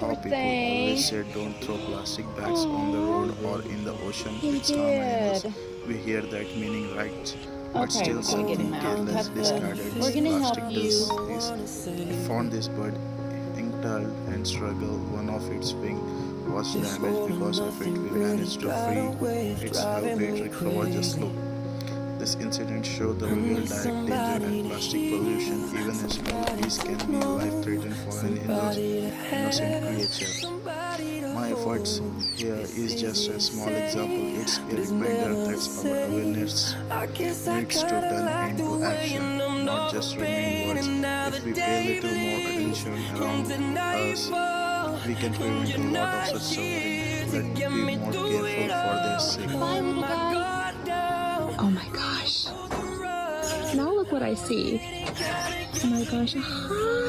how Poor people thing. always say don't throw plastic bags on the road or in the ocean. He It's harm animals. did. We hear that meaning right, but Okay, still we're gonna get him something out. careless Cut the. discarded. We're gonna help Plastic does you. this. I found this bird entitled and struggle. One of its wing was damaged because of it. We managed to free its habit recover. Just look. This incident showed the real direct danger and plastic pollution. Even a small piece can be life-threatening for an innocent creature. My efforts here is just a small example. It's a reminder that our awareness needs to turn into action, not just remain words. If we pay a little more attention around us, we can prevent a lot of such suffering. Let's be more careful for their sake. Bye, little guy. Oh my gosh. Now look what I see. Oh my gosh. Hi.